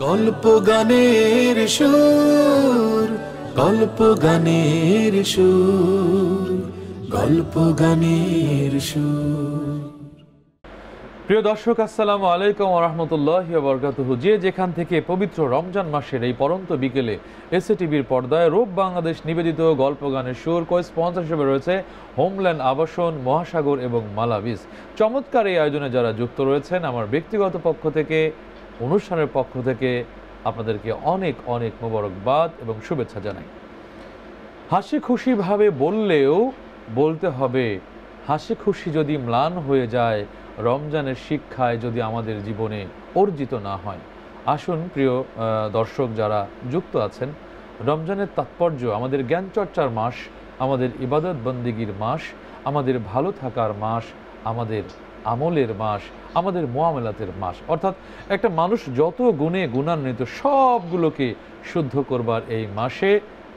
গল্প গানের সুর, গল্প গানের সুর, গল্প গানের সুর। প্রিয় দর্শক, আসসালামু আলাইকুম ওয়া রাহমাতুল্লাহি ওয়া বারাকাতুহু। যে যেখান থেকে পবিত্র রমজান মাসের এই পরন্ত বিকেলে এসএ টিভির পর্দায় রূপ বাংলাদেশ নিবেদিত গল্প গানের সুর কো স্পন্সর হিসেবে রয়েছে হোমল্যান্ড আবাসন, মহাসাগর এবং মালাভিস। চমৎকার এই আয়োজনে যারা যুক্ত রয়েছেন, আমার ব্যক্তিগত পক্ষ থেকে, অনুষ্ঠানের পক্ষ থেকে আপনাদেরকে অনেক অনেক মোবারকবাদ এবং শুভেচ্ছা জানাই। হাসি খুশিভাবে বললেও বলতে হবে, হাসি খুশি যদি ম্লান হয়ে যায়, রমজানের শিক্ষায় যদি আমাদের জীবনে অর্জিত না হয়। আসুন প্রিয় দর্শক যারা যুক্ত আছেন, রমজানের তাৎপর্য আমাদের জ্ঞান চর্চার মাস, আমাদের ইবাদত বন্দেগীর মাস, আমাদের ভালো থাকার মাস, আমাদের আমলের মাস, আমাদের মুআমালাতের মাস। অর্থাৎ একটা মানুষ যত গুণে গুণান্বিত সবগুলোকে শুদ্ধ করবার এই মাসে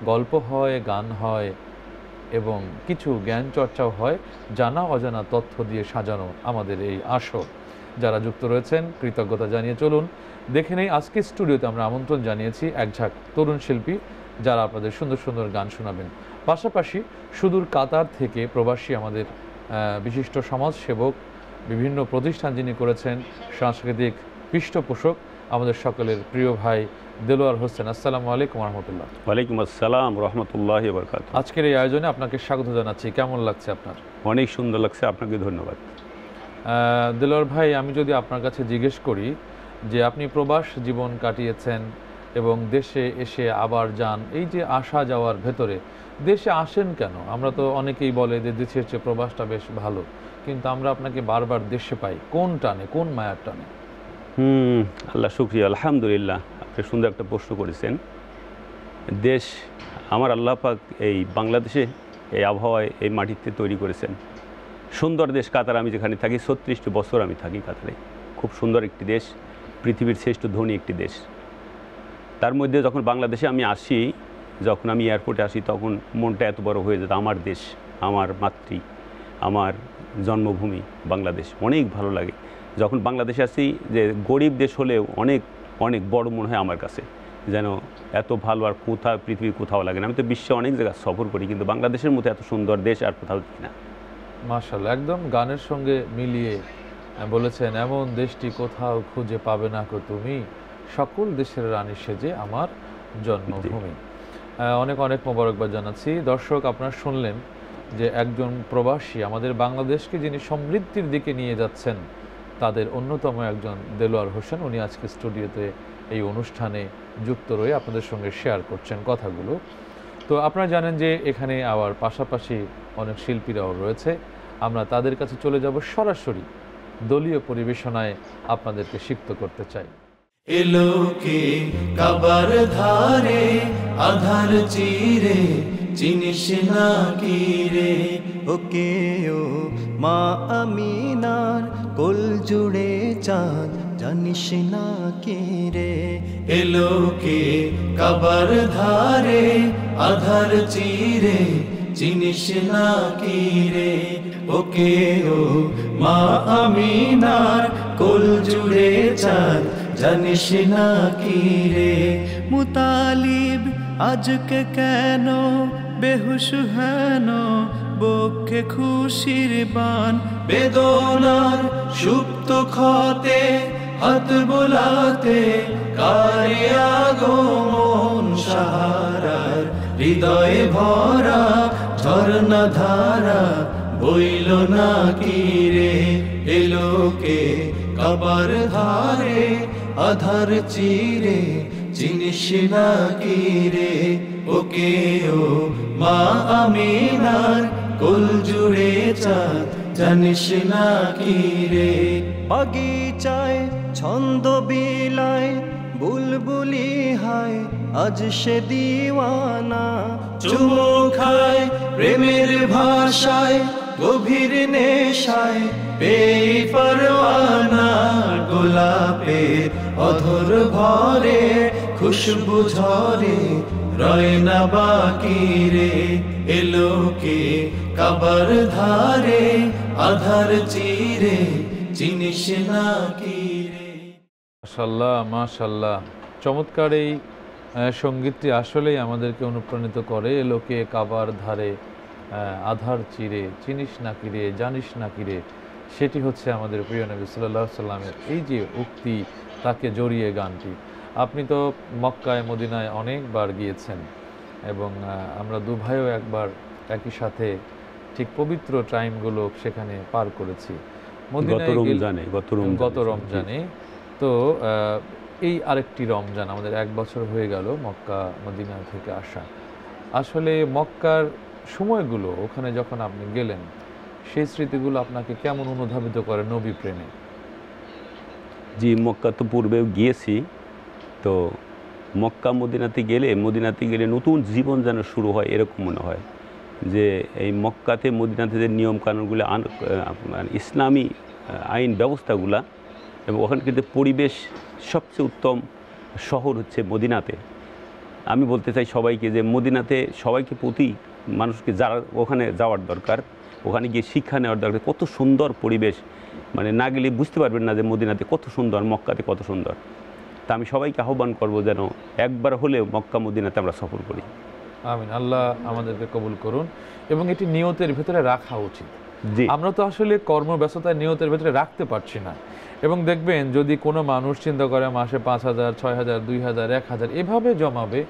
গল্প হয়, গান হয় এবং কিছু জ্ঞান চর্চাও হয়, জানা অজানা তথ্য দিয়ে সাজানো আমাদের এই আসর। যারা যুক্ত রয়েছেন কৃতজ্ঞতা জানিয়ে চলুন দেখে নেই। আজকে স্টুডিওতে আমরা আমন্ত্রণ জানিয়েছি একঝাঁক তরুণ শিল্পী যারা আপনাদের সুন্দর সুন্দর গান শোনাবেন। পাশাপাশি সুদূর কাতার থেকে প্রবাসী আমাদের বিশিষ্ট সমাজসেবক, বিভিন্ন প্রতিষ্ঠান যিনি করেছেন, সাংস্কৃতিক পৃষ্ঠপোষক, আমাদের সকলের প্রিয় ভাই দেলোয়ার হোসেন। আসসালামু আলাইকুম রহমতুল্লাহ। ওয়ালাইকুম আসসালাম রহমতুল্লাহি ওয়া বারাকাতুহু। আজকের এই আয়োজনে আপনাকে স্বাগত জানাচ্ছি। কেমন লাগছে আপনার? অনেক সুন্দর লাগছে, আপনাকে ধন্যবাদ। দেলোয়ার ভাই, আমি যদি আপনার কাছে জিজ্ঞেস করি যে আপনি প্রবাস জীবন কাটিয়েছেন এবং দেশে এসে আবার যান, এই যে আসা যাওয়ার ভেতরে দেশে আসেন কেন? আমরা তো অনেকেই বলে যে দেশের চেয়ে প্রবাসটা বেশ ভালো, কিন্তু আমরা আপনাকে বারবার দেশে পাই। কোন টানে, কোন মায়ার টানে? আল্লাহ শুকরিয়া, আলহামদুলিল্লাহ। আপনি সুন্দর একটা প্রশ্ন করেছেন। দেশ আমার আল্লাহ পাক এই বাংলাদেশে, এই আবহাওয়ায়, এই মাটিতে তৈরি করেছেন। সুন্দর দেশ কাতার। আমি যেখানে থাকি 36টি বছর আমি থাকি কাতারে। খুব সুন্দর একটি দেশ, পৃথিবীর শ্রেষ্ঠ ধনী একটি দেশ। তার মধ্যে যখন বাংলাদেশে আমি আসি, যখন আমি এয়ারপোর্টে আসি, তখন মনটা এত বড় হয়ে যেত। আমার দেশ, আমার মাতৃ, আমার জন্মভূমি বাংলাদেশ, অনেক ভালো লাগে। যখন বাংলাদেশে আসি, যে গরিব দেশ হলেও অনেক অনেক বড় মনে হয় আমার কাছে, যেন এত ভালো আর কোথাও পৃথিবীর কোথাও লাগে না। আমি তো বিশ্বে অনেক জায়গায় সফর করি, কিন্তু বাংলাদেশের মতো এত সুন্দর দেশ আর কোথাও দেখি না। মাশাআল্লাহ, একদম গানের সঙ্গে মিলিয়ে বলেছেন, এমন দেশটি কোথাও খুঁজে পাবে না কো তুমি, সকল দেশের রানী সেজে আমার জন্মভূমি। অনেক অনেক মোবারকবাদ জানাচ্ছি। দর্শক, আপনারা শুনলেন যে একজন প্রবাসী আমাদের বাংলাদেশকে যিনি সমৃদ্ধির দিকে নিয়ে যাচ্ছেন, তাদের অন্যতম একজন দেলোয়ার হোসেন। উনি আজকে স্টুডিওতে এই অনুষ্ঠানে যুক্ত রয়ে আপনাদের সঙ্গে শেয়ার করছেন কথাগুলো। তো আপনারা জানেন যে এখানে আবার পাশাপাশি অনেক শিল্পীরাও রয়েছে। আমরা তাদের কাছে চলে যাব, সরাসরি দলীয় পরিবেশনায় আপনাদেরকে সিক্ত করতে চাই। এলোকে কাবার ধারে আধার চিরে, চিনিস না কি রে? ওকে ও মা আমিনার কোল জুড়ে চাঁদ, জানিস না কি রে? এলোকে কাবার ধারে আধার চিরে, চিনিস না কি রে? ওকে ও মা আমিনার কোল জুড়ে চাঁদ, জানিস না কি রে? মুতালিব আজকে কেন বেহুশ হেন, বক্ষে খুশির বান, বেদনার সুপ্ত ক্ষতে হাত বোলাতে, কারে আগমন সাহারার, হৃদয়ে ভরা ঝর্ণা ধারা, বইল না কি রে? এলোকে কাবার ধারে আধার চিরে, চিনিস না কি রে? ওকে ও মা আমিনার কোল জুড়ে চাঁদ, জানিস না কি রে? বাগিচায় ছন্দ বিলায় বুলবুলি হায়, আজ সে দিওয়ানা, চুমু খায় প্রেমের ভাষায়, গভীর নেশায় পেয়ে পরওয়ানা, গোলাপের অধর ভরে খুশবু ঝরে, রয় না বাকি রে? এলোকে কাবার ধারে আধার চিরে, চিনিস না কি রে? মাশাআল্লাহ মাশাআল্লাহ, চমৎকার এই সঙ্গীতটি আসলেই আমাদেরকে অনুপ্রাণিত করে। এলোকে কাবার ধারে আধার চিরে, চিনিস না কিরে, জানিস না কিরে, সেটি হচ্ছে আমাদের প্রিয় নবী সাল্লাল্লাহু আলাইহি সাল্লামের এই যে উক্তি, তাকে জড়িয়ে গানটি। আপনি তো মক্কায় মদিনায় অনেকবার গিয়েছেন এবং আমরা দু ভাইও একবার একই সাথে ঠিক পবিত্র টাইমগুলো সেখানে পার করেছি গত রমজানে। তো এই আরেকটি রমজান আমাদের 1 বছর হয়ে গেল মক্কা মদিনা থেকে আসা। আসলে মক্কার সময়গুলো, ওখানে যখন আপনি গেলেন, সেই স্মৃতিগুলো আপনাকে কেমন অনুধাবিত করে নবী প্রেমে? জি, মক্কা তো পূর্বেও গিয়েছি। তো মক্কা মদিনাতে গেলে নতুন জীবন যেন শুরু হয় এরকম মনে হয়। যে এই মক্কাতে মদিনাতে যে নিয়মকানুনগুলো, ইসলামী আইন ব্যবস্থাগুলা, এবং ওখানে কিন্তু পরিবেশ সবচেয়ে উত্তম শহর হচ্ছে মদিনাতে। আমি বলতে চাই সবাইকে যে মদিনাতে সবাইকে প্রতি মানুষকে যারা ওখানে যাওয়ার দরকার, ওখানে গিয়ে শিক্ষা নেওয়ার দরকার। কত সুন্দর পরিবেশ, মানে না গেলে বুঝতে পারবেন না যে মদিনাতে কত সুন্দর, মক্কাতে কত সুন্দর। তা আমি সবাইকে আহ্বান করব যেন একবার হলেও মক্কা মদিনাতে আমরা সফর করি। আমিন। আল্লাহ আমাদেরকে কবুল করুন এবং এটি নিয়তের ভেতরে রাখা উচিত। আমরা তো আসলে কর্মব্যস্ততায় নিয়তের ভেতরে রাখতে পারছি না। এবং দেখবেন যদি কোনো মানুষ চিন্তা করে মাসে 5,000, 6,000, 2,000, 1,000 এভাবে জমাবে,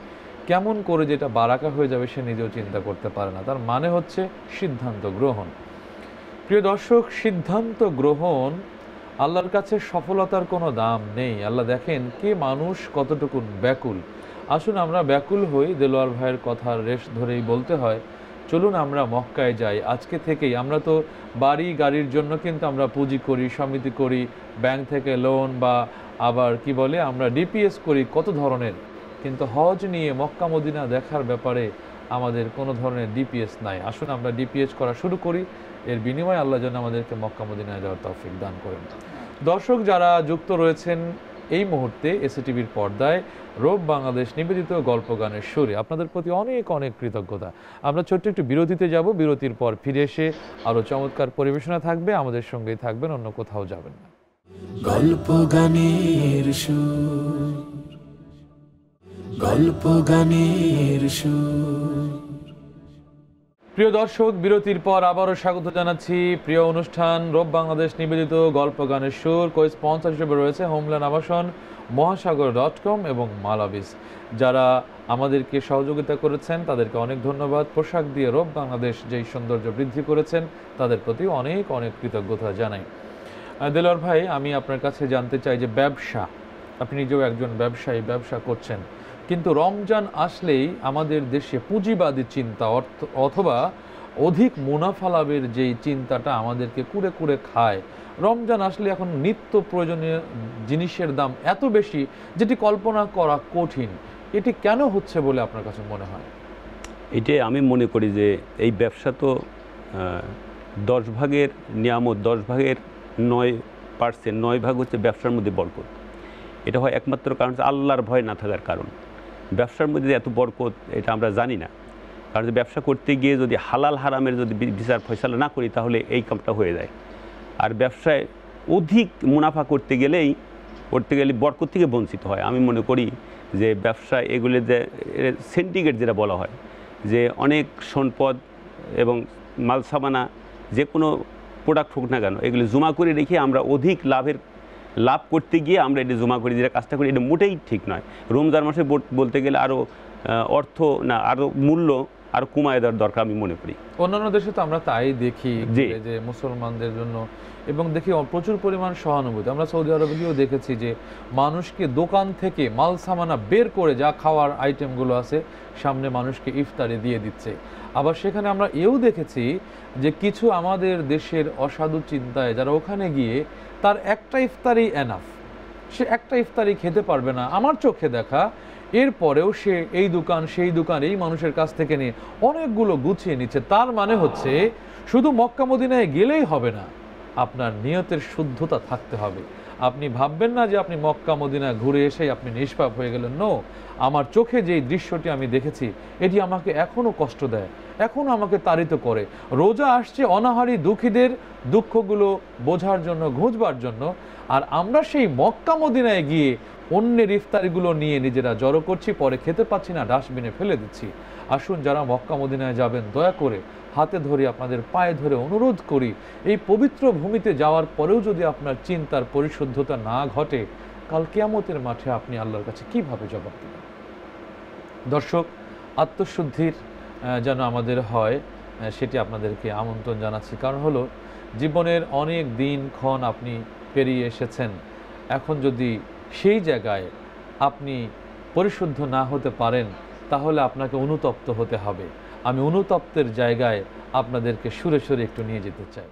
কেমন করে যেটা বারাকা হয়ে যাবে সে নিজেও চিন্তা করতে পারে না। তার মানে হচ্ছে সিদ্ধান্ত গ্রহণ। প্রিয় দর্শক, সিদ্ধান্ত গ্রহণ, আল্লাহর কাছে সফলতার কোনো দাম নেই। আল্লাহ দেখেন কে মানুষ কতটুকু ব্যাকুল। আসুন আমরা ব্যাকুল হই। দেলোয়ার ভাইয়ের কথার রেশ ধরেই বলতে হয়, চলুন আমরা মক্কায় যাই আজকে থেকেই। আমরা তো বাড়ি গাড়ির জন্য কিন্তু আমরা পুঁজি করি, সমিতি করি, ব্যাংক থেকে লোন, বা আবার কি বলে আমরা ডিপিএস করি কত ধরনের। কিন্তু হজ নিয়ে মক্কা মদিনা দেখার ব্যাপারে আমাদের কোনো ধরনের ডিপিএস নাই। আসুন আমরা ডিপিএস করা শুরু করি। এর বিনিময়ে আল্লাহ যেন আমাদেরকে মক্কা মদিনায় যাওয়ার তৌফিক দান করেন। দর্শক যারা যুক্ত রয়েছেন এই মুহূর্তে এসএটিভির পর্দায় রোব বাংলাদেশ নিবেদিত গল্প গানের সুরে, আপনাদের প্রতি অনেক অনেক কৃতজ্ঞতা। আমরা ছোট্ট একটু বিরতিতে যাব। বিরতির পর ফিরে এসে আরও চমৎকার পরিবেশনা থাকবে। আমাদের সঙ্গেই থাকবেন, অন্য কোথাও যাবেন না। গল্প গানের সুর, গল্প গানের সুর। প্রিয় দর্শক, বিরতির পর আবারও স্বাগত জানাচ্ছি প্রিয় অনুষ্ঠান রোব বাংলাদেশ নিবেদিত গল্প গানের সুর। কো স্পন্সর হিসেবে রয়েছে হোমল্যান্ড আবাসন, মহাসাগর.com এবং মালাবিস। যারা আমাদেরকে সহযোগিতা করেছেন তাদেরকে অনেক ধন্যবাদ। পোশাক দিয়ে রোব বাংলাদেশ যেই সৌন্দর্য বৃদ্ধি করেছেন তাদের প্রতি অনেক অনেক কৃতজ্ঞতা জানাই। দেলোয়ার ভাই, আমি আপনার কাছে জানতে চাই যে ব্যবসা, আপনি নিজেও একজন ব্যবসায়ী, ব্যবসা করছেন, কিন্তু রমজান আসলেই আমাদের দেশে পুঁজিবাদী চিন্তা অথবা অধিক মুনাফা লাভের যেই চিন্তাটা আমাদেরকে কুড়ে কুড়ে খায়। রমজান আসলে এখন নিত্য প্রয়োজনীয় জিনিসের দাম এত বেশি যেটি কল্পনা করা কঠিন। এটি কেন হচ্ছে বলে আপনার কাছে মনে হয়? এটাই আমি মনে করি যে এই ব্যবসা তো 10 ভাগের নিয়ামত, 10 ভাগের 9%, 9 ভাগ হচ্ছে ব্যবসার মধ্যে বরকত। এটা হয় একমাত্র কারণ হচ্ছে আল্লাহর ভয় না থাকার কারণ। ব্যবসার মধ্যে এত বরকত এটা আমরা জানি না, কারণ ব্যবসা করতে গিয়ে যদি হালাল হারামের যদি বিচার ফয়সালা না করি তাহলে এই কামটা হয়ে যায়। আর ব্যবসায় অধিক মুনাফা করতে গেলে বরকত থেকে বঞ্চিত হয়। আমি মনে করি যে ব্যবসা এগুলো যে সিন্ডিকেট যেটা বলা হয়, যে অনেক সম্পদ এবং মাল সামানা যে কোনো প্রোডাক্ট হোক না কেন এগুলো জমা করে রেখে আমরা অধিক লাভ করতে গিয়ে আমরা এটা জমা করি, যেটা কাজটা করি, এটা মোটেই ঠিক নয়। রমজান মাসে বলতে গেলে আরও অর্থ না, আরও মূল্য আরও কমায় দেওয়ার দরকার আমি মনে করি। অন্যান্য দেশে তো আমরা তাই দেখি যে মুসলমানদের জন্য, এবং দেখি প্রচুর পরিমাণ সহানুভূতি। আমরা সৌদি আরবে গিয়েও দেখেছি যে মানুষকে দোকান থেকে মাল সামানা বের করে যা খাওয়ার আইটেমগুলো আছে সামনে মানুষকে ইফতারে দিয়ে দিচ্ছে। আবার সেখানে আমরা এও দেখেছি যে কিছু আমাদের দেশের অসাধু চিন্তায় যারা ওখানে গিয়ে তার একটা ইফতারই এনাফ, সে একটা ইফতারি খেতে পারবে না আমার চোখে দেখা, এরপরেও সে এই দোকান সেই দোকান এই মানুষের কাছ থেকে নিয়ে অনেকগুলো গুছিয়ে নিচ্ছে। তার মানে হচ্ছে শুধু মক্কা মদিনায় গেলেই হবে না, আপনার নিয়তের শুদ্ধতা থাকতে হবে। আপনি ভাববেন না যে আপনি মক্কা মদিনা ঘুরে এসেই আপনি নিষ্পাপ হয়ে গেলেন। নো, আমার চোখে যেই দৃশ্যটি আমি দেখেছি এটি আমাকে এখনও কষ্ট দেয়, এখনও আমাকে তাড়িত করে। রোজা আসছে, অনাহারী দুঃখীদের দুঃখগুলো বোঝার জন্য, ঘুঁচবার জন্য। আর আমরা সেই মক্কা মদিনায় গিয়ে অন্যের ইফতারিগুলো নিয়ে নিজেরা জড়ো করছি, পরে খেতে পাচ্ছি না, ডাস্টবিনে ফেলে দিচ্ছি। আসুন, যারা মক্কা মদিনায় যাবেন দয়া করে হাতে ধরে, আপনাদের পায়ে ধরে অনুরোধ করি, এই পবিত্র ভূমিতে যাওয়ার পরেও যদি আপনার চিন্তার পরিশুদ্ধতা না ঘটে, কাল কিয়ামতের মাঠে আপনি আল্লাহর কাছে কিভাবে জবাব দেবেন? দর্শক, আত্মশুদ্ধির যেন আমাদের হয় সেটি আপনাদেরকে আমন্ত্রণ জানাচ্ছি। কারণ হলো, জীবনের অনেক দিনক্ষণ আপনি পেরিয়ে এসেছেন, এখন যদি সেই জায়গায় আপনি পরিশুদ্ধ না হতে পারেন, তাহলে আপনাকে অনুতপ্ত হতে হবে। আমি অনুতপ্তের জায়গায় আপনাদেরকে সুরে সুরে একটু নিয়ে যেতে চাই।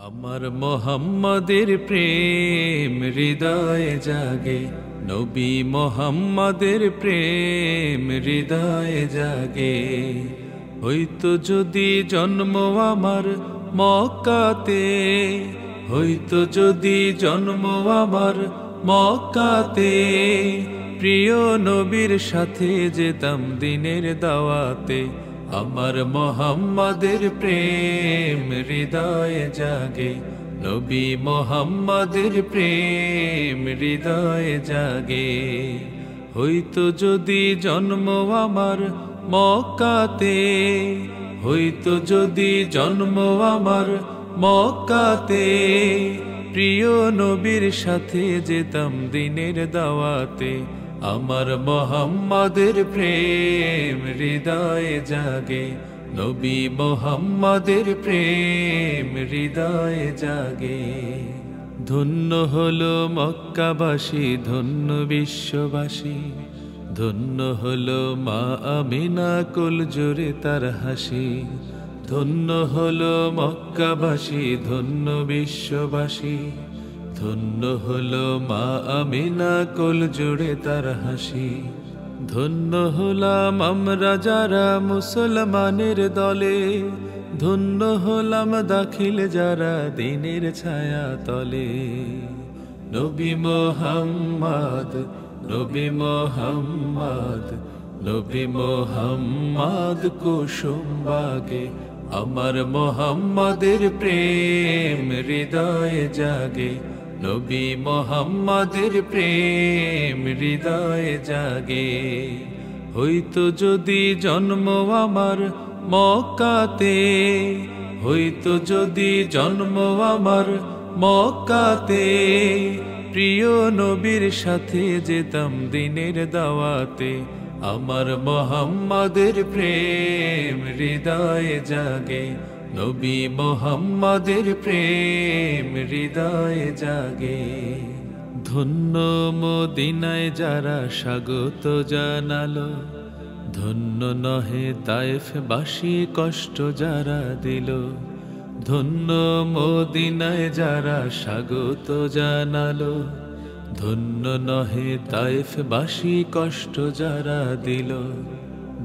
আমার মোহাম্মদের প্রেম হৃদয়ে জাগে, নবী মোহাম্মদের প্রেম হৃদয়ে জাগে। হইতো যদি জন্ম আমার মক্কাতে, হইতো যদি জন্ম আমার মক্কাতে, প্রিয় নবীর সাথে যেতাম দিনের দাওয়াতে। আমার মোহাম্মদের প্রেম হৃদয়ে জাগে, নবী মোহাম্মদের প্রেম হৃদয়ে জাগে। হইতো যদি জন্ম আমার মক্কাতে, হইতো যদি জন্ম আমার মক্কাতে, প্রিয় নবীর সাথে যেতাম দিনের দাওয়াতে। আমার মোহাম্মদের প্রেম হৃদয়ে জাগে, নবী মোহাম্মদের প্রেম হৃদয়ে জাগে। ধন্য হলো মক্কাবাসী, ধন্য বিশ্ববাসী, ধন্য হলো মা আমিনা কুল জুড়ে তার হাসি। ধন্য হলো মক্কাবাসী, ধন্য বিশ্ববাসী, ধন্য হলো মা আমিনা কুল জুড়ে তার হাসি। ধন্য হলাম আমরা যারা মুসলমানের দলে, ধন্য হলাম দাখিল যারা দিনের ছায়া তলে। নবী মোহাম্মদ, নবী মোহাম্মদ, নবী মোহাম্মদ কুসুম বাগে। আমার মোহাম্মদের প্রেম হৃদয়ে জাগে, নবী মোহাম্মদের প্রেম হৃদয়ে জাগে। হইতো যদি জন্ম আমার মক্কাতে, হইতো যদি জন্ম আমার মক্কাতে, প্রিয় নবীর সাথে যেতাম দিনের দাওয়াতে। আমার মোহাম্মদের প্রেম হৃদয়ে জাগে, নবী মোহাম্মদের প্রেম হৃদয়ে জাগে। ধন্য মদিনায় যারা স্বাগত জানালো, ধন্য নহে তায়েফবাসী কষ্ট যারা দিল। ধন্য মদিনায় যারা স্বাগত জানালো, ধন্য নহে তায়েফবাসী কষ্ট যারা দিল।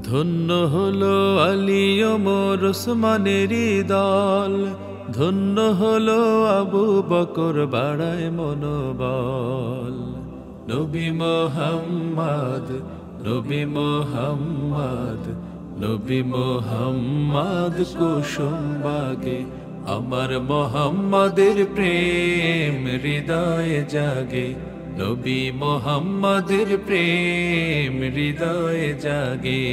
ধন্য হলো আলী ওমর ওসমানেরই দল, ধন্য হলো আবু বকর বাড়ায় মনোবল। নবী মোহাম্মদ, নবী মোহাম্মদ, নবী মোহাম্মদ কুসুম বাগে। আমার মোহাম্মদের প্রেম হৃদয়ে জাগে, নবী মোহাম্মদের প্রেম হৃদয়ে জাগে।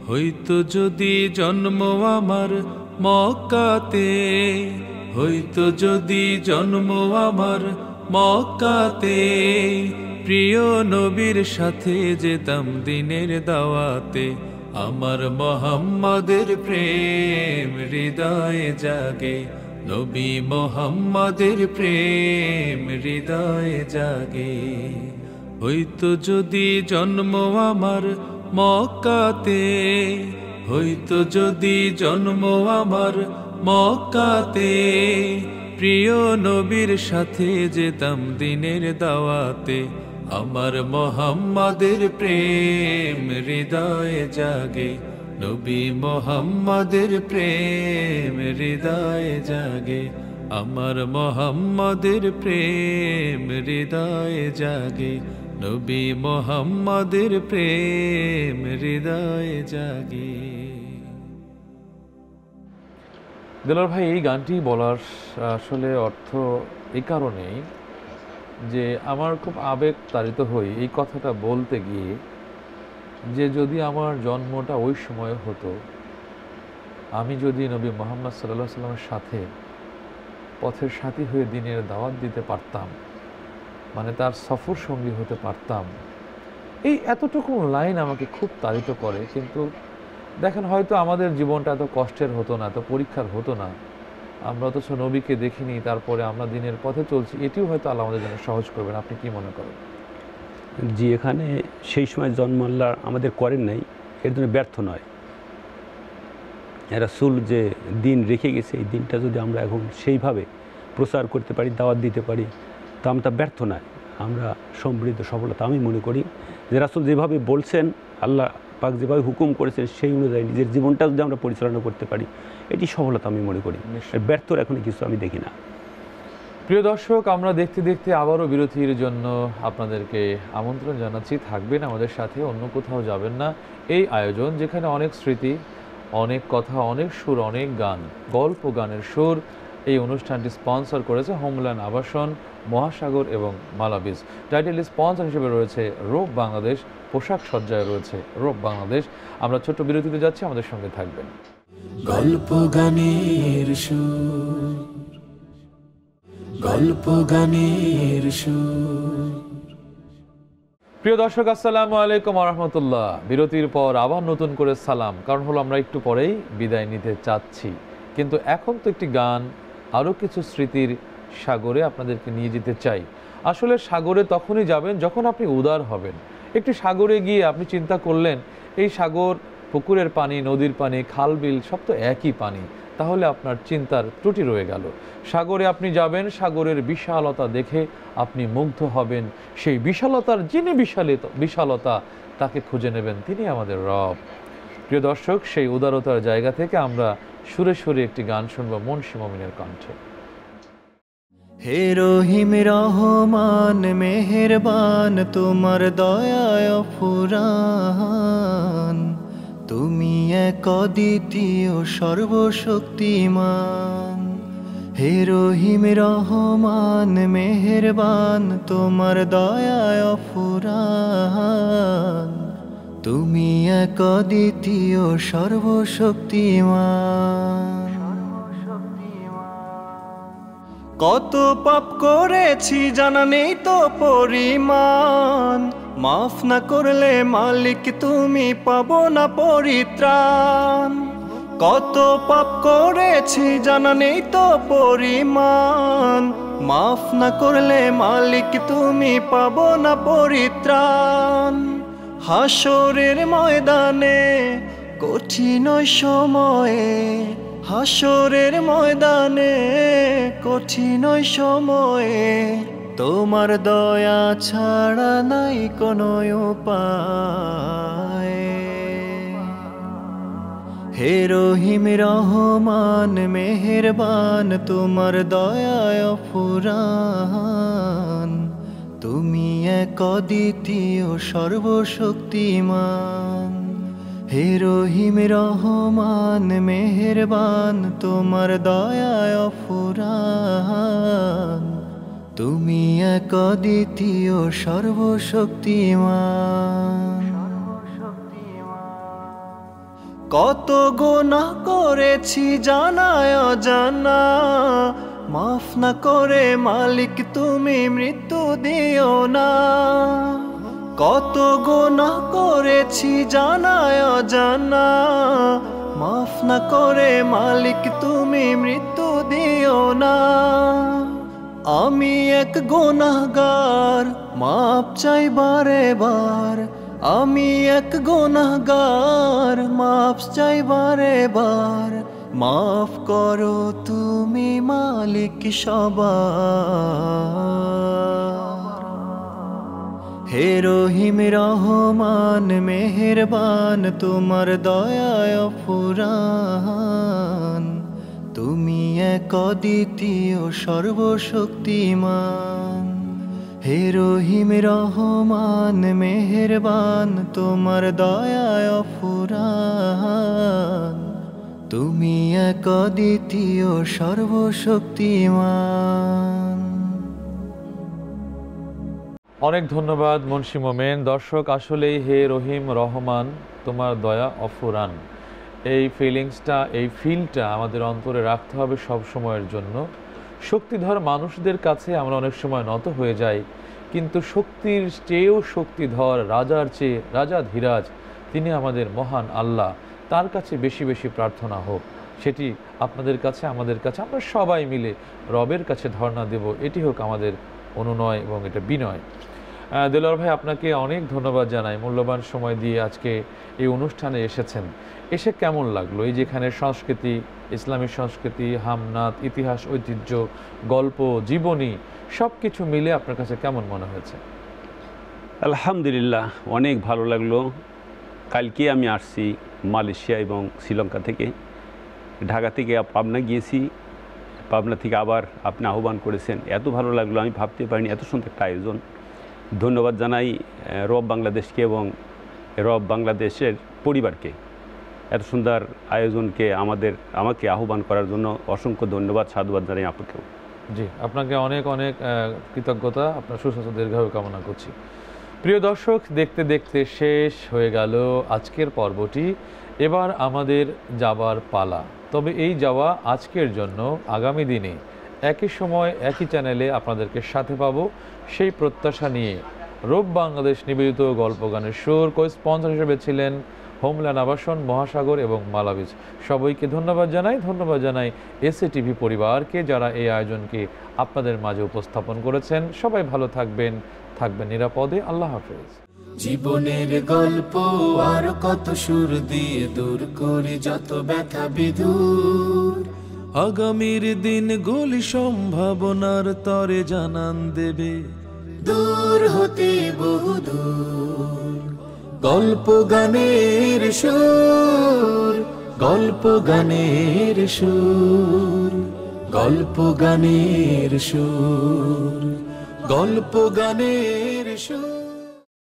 হইতো যদি জন্ম আমার মক্কাতে, হইতো যদি জন্ম আমার মক্কাতে, প্রিয় নবীর সাথে যেতাম দিনের দাওয়াতে। আমার মোহাম্মদের প্রেম হৃদয়ে জাগে, নবী মোহাম্মদের প্রেম হৃদয়ে জাগে। হইতো যদি জন্ম আমার মক্কাতে, হইতো যদি জন্ম আমার মক্কাতে, প্রিয় নবীর সাথে যেতাম দিনের দাওয়াতে। আমার মোহাম্মদের প্রেম হৃদয়ে জাগে, নবী মোহাম্মদের প্রেম হৃদয়ে জাগে। আমার মোহাম্মদের প্রেম হৃদয়ে জাগে, নবী মোহাম্মদের প্রেম হৃদয়ে জাগে। দেলোয়ার ভাই, এই গানটি বলার আসলে অর্থ এই কারণেই যে আমার খুব আবেগ তাড়িত হই এই কথাটা বলতে গিয়ে, যে যদি আমার জন্মটা ওই সময়ে হতো, আমি যদি নবী মুহাম্মদ সাল্লাল্লাহু আলাইহি সাল্লামের সাথে পথের সাথী হয়ে দ্বীনের দাওয়াত দিতে পারতাম, মানে তার সফর সঙ্গী হতে পারতাম, এই এতটুকু লাইন আমাকে খুব তাড়িত করে। কিন্তু দেখেন, হয়তো আমাদের জীবনটা এত কষ্টের হতো না, এত পরীক্ষার হতো না, আমরা অথচ নবীকে দেখিনি, তারপরে আমরা দিনের পথে চলছি, এটিও হয়তো আল্লাহ আমাদের জন্য সহজ করবেন। আপনি কি মনে করেন? জি, এখানে সেই সময় জন্ম আল্লাহ আমাদের করেন নাই, এর জন্য ব্যর্থ নয়। রাসূল যে দিন রেখে গেছে, এই দিনটা যদি আমরা এখন সেইভাবে প্রচার করতে পারি, দাওয়াত দিতে পারি, তা আমরা ব্যর্থ নয়, আমরা সমৃদ্ধ সফলতা। আমি মনে করি যে রাসূল যেভাবে বলছেন, আল্লাহ পাক যেভাবে হুকুম করেছেন, সেই অনুযায়ী নিজের জীবনটা যদি আমরা পরিচালনা করতে পারি, এটি সফলতা আমি মনে করি। ব্যর্থর এখন কিছু আমি দেখি না। প্রিয় দর্শক, আমরা দেখতে দেখতে আবারও বিরতির জন্য আপনাদেরকে আমন্ত্রণ জানাচ্ছি। থাকবেন আমাদের সাথে, অন্য কোথাও যাবেন না। এই আয়োজন, যেখানে অনেক স্মৃতি, অনেক কথা, অনেক সুর, অনেক গান, গল্প গানের সুর, এই অনুষ্ঠানটি স্পন্সর করেছে হোমল্যান্ড আবাসন, মহাসাগর এবং মালাবিজ। টাইটেল স্পন্সর হিসেবে রয়েছে রূপ বাংলাদেশ, পোশাক সজ্জায় রয়েছে রূপ বাংলাদেশ। আমরা ছোট্ট বিরতিতে যাচ্ছি, আমাদের সঙ্গে থাকবেন। গল্প গানের সুর, গল্প গানের সুর। প্রিয় দর্শক, আসসালামু আলাইকুম ওয়া রাহমাতুল্লাহ। বিরতির পর আবার নতুন করে সালাম, কারণ হলো আমরা একটু পরেই বিদায় নিতে চাচ্ছি, কিন্তু এখন তো একটি গান, আরও কিছু স্মৃতির সাগরে আপনাদেরকে নিয়ে যেতে চাই। আসলে সাগরে তখনই যাবেন যখন আপনি উদার হবেন। একটি সাগরে গিয়ে আপনি চিন্তা করলেন, এই সাগর, পুকুরের পানি, নদীর পানি, খাল বিল সব তো একই পানি, তাহলে আপনার চিন্তার ত্রুটি রয়ে গেল। সাগরে আপনি যাবেন, সাগরের বিশালতা দেখে আপনি মুগ্ধ হবেন। সেই বিশালতার যিনি বিশালতা, তাকে খুঁজে নেবেন, তিনি আমাদের রব। প্রিয় দর্শক, সেই উদারতার জায়গা থেকে আমরা সুরে সুরে একটি গান শুনবো মুনশি মুমিনের কণ্ঠে। হে রহিম রহমান মেহেরবান, তোমার দয়ায় ফুরান, তুমি এক অদ্বিতীয় সর্বশক্তিমান। হে রহিম রহমান মেহেরবান, তোমার দয়ায় ফুরান, তুমি এক অদ্বিতীয় সর্বশক্তিমান। কত পাপ করেছি জানা নেই তো পরিমাণ, মাফ না করলে মালিক তুমি পাবো না পরিত্রাণ। কত পাপ করেছি জানা নেই তো পরিমাণ, মাফ না করলে মালিক তুমি পাবো না পরিত্রাণ। হাসরের ময়দানে কঠিন সময়ে, হাসরের ময়দানে কঠিন সময়ে, তোমার দয়া ছাড়া নাই কোনো উপায়। হে রহিম রহমান মেহেরবান, তোমার দয়ায় ফুরান, তুমি এক অদ্বিতীয় সর্বশক্তিমান। হে রহিম রহমান মেহেরবান, তোমার দয়ায় ফুরান, তুমি এক অদ্বিতীয় সর্বশক্তিমান। কত গুনাহ করেছি জানায় অজানা, মাফ না করে মালিক তুমি মৃত্যু দিও না। কত গুনাহ করেছি জানায় অজানা, মাফ না করে মালিক তুমি মৃত্যু দিও না। আমি এক গুনাহগার, মাপ চাই বারে বার, আমি এক গুনাহগার, মাপ চাই বারে বার। মাফ করো তুমি মালিক সবার। হে রহিম রহমান মেহেরবান, তোমার দয়ায় ফুরান, তুমি এক অদ্বিতীয় সর্বশক্তিমান। হে রহিম রহমান মেহেরবান, তোমার দয়ায় ফুরান, তুমি এক অদ্বিতীয় সর্বশক্তিমান। অনেক ধন্যবাদ মুন্সি মোমেন। দর্শক, আসলেই হে রহিম রহমান, তোমার দয়া অফুরান, এই ফিলিংসটা, এই ফিলটা আমাদের অন্তরে রাখতে হবে সব সময়ের জন্য। শক্তিধর মানুষদের কাছে আমরা অনেক সময় নত হয়ে যাই, কিন্তু শক্তির চেয়েও শক্তিধর, রাজার চেয়ে রাজাধীরাজ, তিনি আমাদের মহান আল্লাহ, তার কাছে বেশি বেশি প্রার্থনা হোক। সেটি আপনাদের কাছে, আমাদের কাছে, আমরা সবাই মিলে রবের কাছে ধর্ণা দেব, এটি হোক আমাদের অনুনয় এবং এটা বিনয়। দেলোয়ার ভাই, আপনাকে অনেক ধন্যবাদ জানাই, মূল্যবান সময় দিয়ে আজকে এই অনুষ্ঠানে এসেছেন। এসে কেমন লাগলো? এই যেখানে সংস্কৃতি, ইসলামী সংস্কৃতি, হামনাত, ইতিহাস, ঐতিহ্য, গল্প, জীবনী সব কিছু মিলে আপনার কাছে কেমন মনে হয়েছে? আলহামদুলিল্লাহ, অনেক ভালো লাগলো। কালকে আমি আসছি মালয়েশিয়া এবং শ্রীলঙ্কা থেকে। ঢাকা থেকে পাবনা গিয়েছি, পাবনা থেকে আবার আপনি আহ্বান করেছেন, এত ভালো লাগলো, আমি ভাবতে পারিনি এত সুন্দর একটা আয়োজন। ধন্যবাদ জানাই রব বাংলাদেশকে এবং রব বাংলাদেশের পরিবারকে, এত সুন্দর আয়োজনকে আমাকে আহ্বান করার জন্য অসংখ্য ধন্যবাদ, সাধুবাদ জানাই আপনাকেও। জি, আপনাকে অনেক অনেক কৃতজ্ঞতা, আপনার সুস্বাস্থ্য দীর্ঘায়ু কামনা করছি। প্রিয় দর্শক, দেখতে দেখতে শেষ হয়ে গেল আজকের পর্বটি। এবার আমাদের যাবার পালা। তবে এই যাওয়া আজকের জন্য, আগামী দিনে একই সময় একই চ্যানেলে আপনাদেরকে সাথে পাবো, সেই প্রত্যাশা নিয়ে রব বাংলাদেশ নিবেদিত গল্প গানের সুর স্পন্সর হিসেবে ছিলেন হোমল্যান্ড আবাসন, মহাসাগর এবং মালাবিজ। সবাইকে ধন্যবাদ জানাই এসএটিভি পরিবারকে, যারা এই আয়োজনকে আপনাদের মাঝে উপস্থাপন করেছেন। সবাই ভালো থাকবেন নিরাপদে। আল্লাহ হাফেজ। জীবনের গল্প আর কত সুর দিয়ে দূর করে যত ব্যথা বিদূর, আগামীর দিনগুলি সম্ভাবনার তরে জানান দেবে, দূর হতে বহুদূর। গল্প গানের সুর, গল্প গানের সুর, গল্প গানের সুর, গল্প গানের সুর।